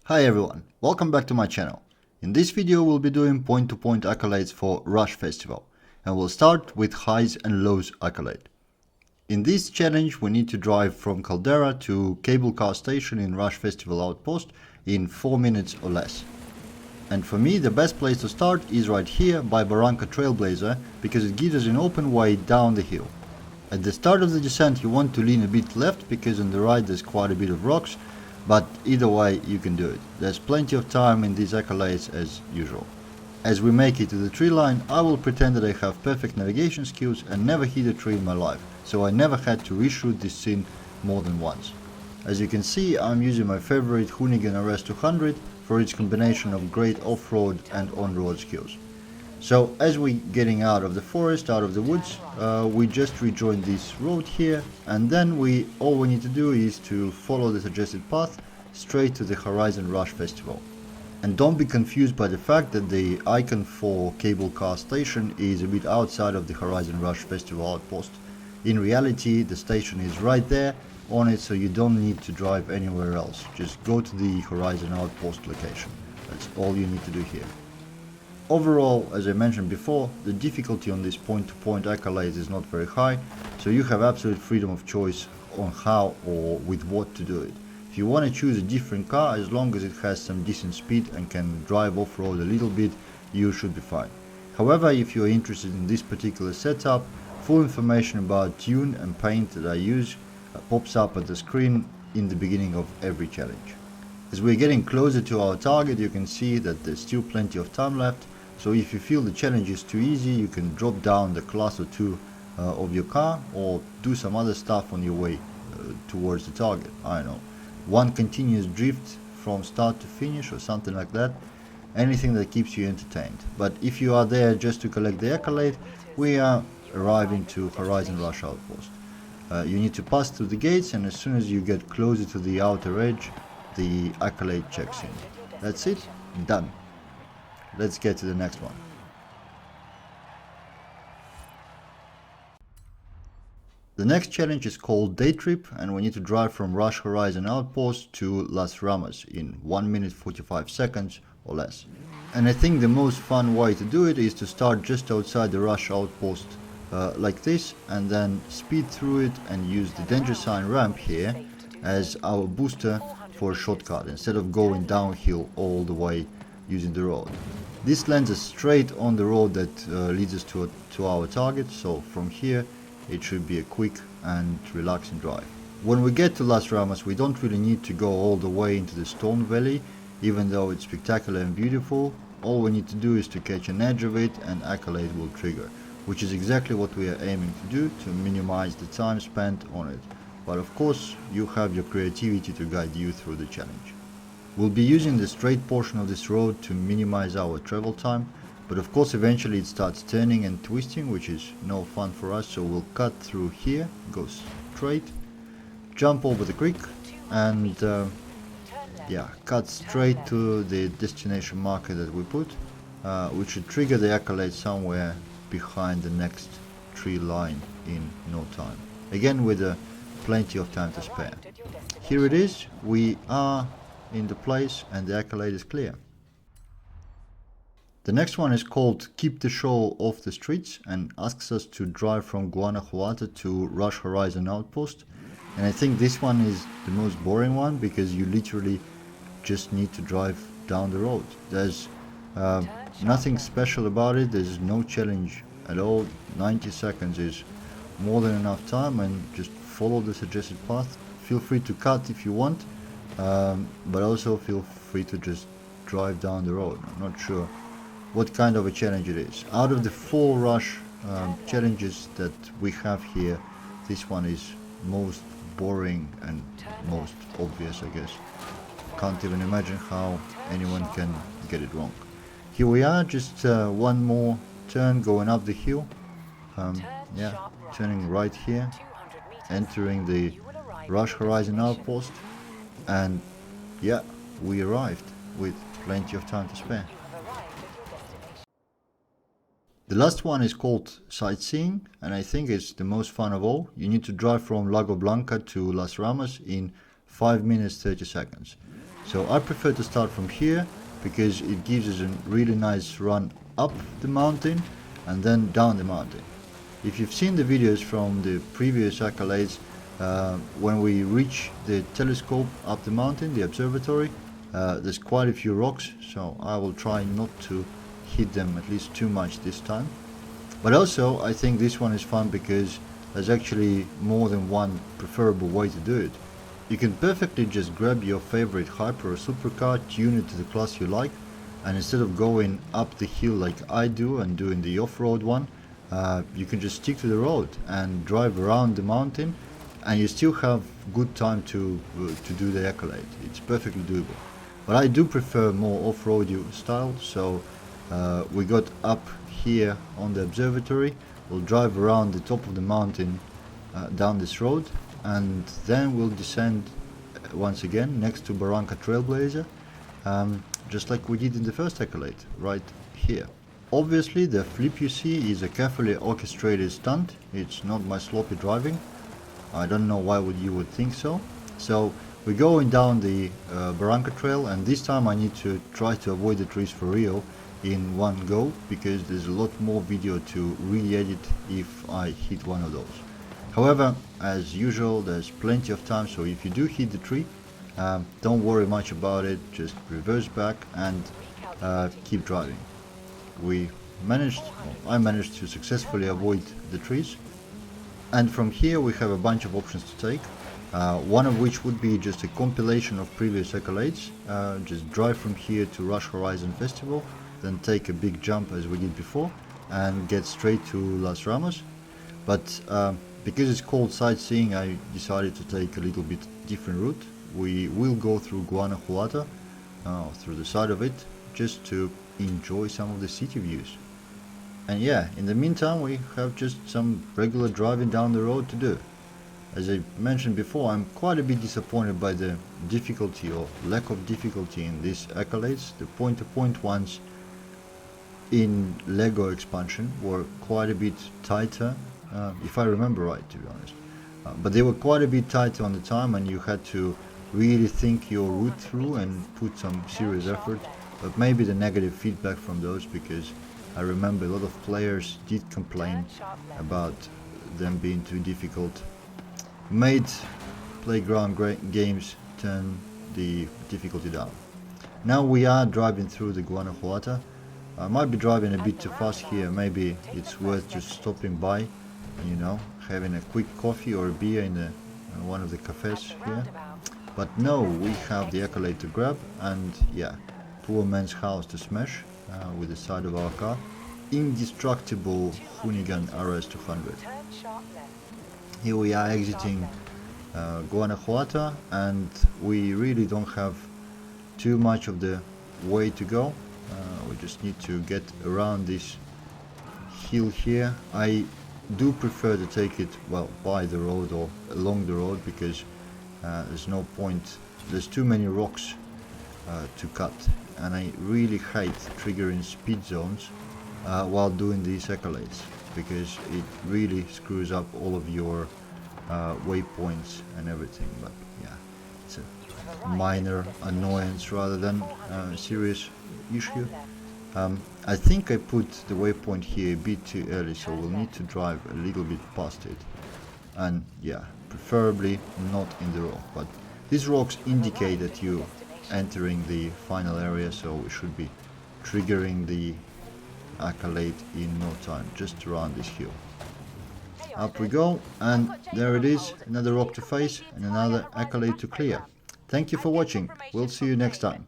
Hi everyone, welcome back to my channel. In this video we'll be doing point-to-point accolades for Rush Festival, and we'll start with highs and lows accolade. In this challenge we need to drive from Caldera to cable car station in Rush Festival outpost in 4 minutes or less. And for me the best place to start is right here by Barranca Trailblazer because it gives us an open way down the hill. At the start of the descent you want to lean a bit left because on the right there's quite a bit of rocks, but either way you can do it. There's plenty of time in these accolades as usual. As we make it to the tree line, I will pretend that I have perfect navigation skills and never hit a tree in my life, so I never had to reshoot this scene more than once. As you can see, I'm using my favorite Hoonigan RS200 for its combination of great off-road and on-road skills. So as we getting out of the forest, out of the woods, we just rejoin this road here, and then all we need to do is to follow the suggested path straight to the Horizon Rush Festival. And don't be confused by the fact that the icon for cable car station is a bit outside of the Horizon Rush Festival outpost. In reality the station is right there on it, so you don't need to drive anywhere else. Just go to the Horizon outpost location. That's all you need to do here. Overall, as I mentioned before, the difficulty on this point-to-point accolades is not very high, so you have absolute freedom of choice on how or with what to do it. If you want to choose a different car, as long as it has some decent speed and can drive off-road a little bit, you should be fine. However, if you are interested in this particular setup, full information about tune and paint that I use pops up at the screen in the beginning of every challenge. As we're getting closer to our target, you can see that there's still plenty of time left. So if you feel the challenge is too easy, you can drop down the class or two of your car or do some other stuff on your way towards the target. I don't know, one continuous drift from start to finish or something like that. Anything that keeps you entertained. But if you are there just to collect the accolade, we are arriving to Horizon Rush Outpost. You need to pass through the gates, and as soon as you get closer to the outer edge, the accolade checks in. That's it, done. Let's get to the next one. The next challenge is called Day Trip, and we need to drive from Rush Horizon Outpost to Las Ramas in 1 minute 45 seconds or less. And I think the most fun way to do it is to start just outside the Rush Outpost like this, and then speed through it and use the danger sign ramp here as our booster for a shortcut instead of going downhill all the way using the road. This lands us straight on the road that leads us to our target, so from here it should be a quick and relaxing drive. When we get to Las Ramas, we don't really need to go all the way into the Stone Valley, even though it's spectacular and beautiful. All we need to do is to catch an edge of it and accolade will trigger, which is exactly what we are aiming to do to minimize the time spent on it. But of course you have your creativity to guide you through the challenge. We'll be using the straight portion of this road to minimize our travel time, but of course eventually it starts turning and twisting, which is no fun for us, so we'll cut through here, go straight, jump over the creek, and cut straight to the destination marker that we put, which should trigger the accolade somewhere behind the next tree line in no time. Again with plenty of time to spare. Here it is, we are in the place and the accolade is clear. The next one is called Keep the Show Off the Streets and asks us to drive from Guanajuato to Rush Horizon Outpost, and I think this one is the most boring one because you literally just need to drive down the road. There's nothing special about it, there's no challenge at all. 90 seconds is more than enough time, and just follow the suggested path. Feel free to cut if you want, but also feel free to just drive down the road. I'm not sure what kind of a challenge it is. Out of the 4 rush challenges that we have here, this one is most boring and most obvious, I guess. Can't even imagine how anyone can get it wrong. Here we are, just one more turn going up the hill. Turning right here, entering the Rush Horizon Outpost, and yeah, we arrived with plenty of time to spare. The last one is called Sightseeing, and I think it's the most fun of all. You need to drive from Lago Blanca to Las Ramas in 5 minutes 30 seconds. So I prefer to start from here because it gives us a really nice run up the mountain and then down the mountain. If you've seen the videos from the previous Accolades, when we reach the telescope up the mountain, the observatory, there's quite a few rocks, so I will try not to hit them at least too much this time. But also I think this one is fun because there's actually more than one preferable way to do it. You can perfectly just grab your favorite hyper or supercar, tune it to the class you like, and instead of going up the hill like I do and doing the off-road one, you can just stick to the road and drive around the mountain, and you still have good time to do the Accolade. It's perfectly doable. But I do prefer more off-road style, so we got up here on the observatory. We'll drive around the top of the mountain down this road, and then we'll descend once again next to Barranca Trailblazer, just like we did in the first Accolade, right here. Obviously the flip you see is a carefully orchestrated stunt. It's not my sloppy driving. I don't know why you would think so. So we're going down the Barranca Trail, and this time I need to try to avoid the trees for real in one go, because there's a lot more video to re-edit if I hit one of those. However, as usual, there's plenty of time, so if you do hit the tree, don't worry much about it, just reverse back and keep driving. I managed to successfully avoid the trees, and from here we have a bunch of options to take, one of which would be just a compilation of previous Accolades. Just drive from here to Rush Horizon Festival, then take a big jump as we did before and get straight to Las Ramas. But because it's called Sightseeing, I decided to take a little bit different route. We will go through Guanajuato, through the side of it, just to enjoy some of the city views. And yeah, in the meantime we have just some regular driving down the road to do. As I mentioned before, I'm quite a bit disappointed by the difficulty or lack of difficulty in these Accolades. The point-to-point ones in Lego expansion were quite a bit tighter, if I remember right, to be honest. But they were quite a bit tighter on the time, and you had to really think your route through and put some serious effort. But maybe the negative feedback from those, because I remember a lot of players did complain about them being too difficult, made playground games turn the difficulty down. Now we are driving through the Guanajuato. I might be driving a bit too fast here. Maybe it's worth just stopping by, you know, having a quick coffee or a beer in one of the cafes here. But no, we have the Accolade to grab, and yeah, poor man's house to smash with the side of our car. Indestructible Hoonigan RS200. Here we are exiting Guanajuato, and we really don't have too much of the way to go. We just need to get around this hill here. I do prefer to take it, well, by the road or along the road, because there's no point, there's too many rocks to cut, and I really hate triggering speed zones while doing these Accolades, because it really screws up all of your waypoints and everything. But yeah, it's a minor annoyance rather than a serious issue. I think I put the waypoint here a bit too early, so we'll need to drive a little bit past it, and yeah, preferably not in the rock, but these rocks indicate that you're entering the final area, so we should be triggering the Accolade in no time, just around this hill. Up we go, and there it is, another rock to face and another Accolade to clear. Thank you for watching, we'll see you next time.